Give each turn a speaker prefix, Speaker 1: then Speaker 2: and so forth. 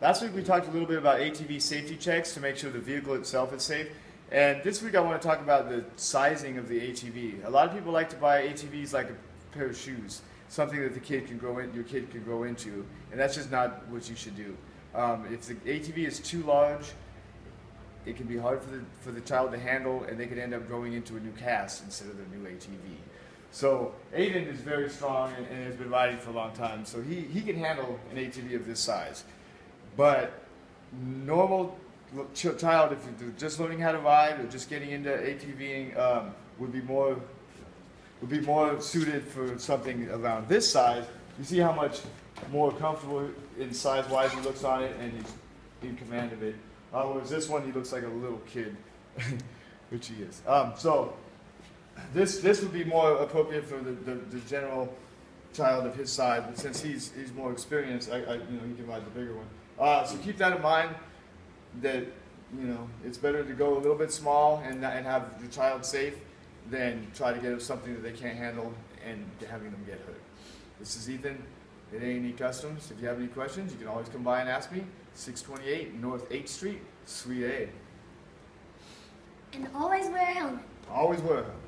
Speaker 1: Last week we talked a little bit about ATV safety checks to make sure the vehicle itself is safe. And this week I want to talk about the sizing of the ATV. A lot of people like to buy ATVs like a pair of shoes, something that your kid can grow into, and that's just not what you should do. If the ATV is too large, it can be hard for the child to handle, and they could end up growing into a new cast instead of their new ATV. So Aiden is very strong and has been riding for a long time, so he can handle an ATV of this size. But normal child, if you're just learning how to ride or just getting into ATVing, would be more suited for something around this size. You see how much more comfortable in size-wise he looks on it, and he's in command of it. Whereas this one, he looks like a little kid, which he is. So this would be more appropriate for the general child of his size, but since he's more experienced, he can ride the bigger one. So keep that in mind, that it's better to go a little bit small and have your child safe than try to get them something that they can't handle and having them get hurt. This is Ethan at A&E Customs. If you have any questions, you can always come by and ask me. 628 North 8th Street, Suite A.
Speaker 2: And always wear a helmet.
Speaker 1: Always wear a helmet.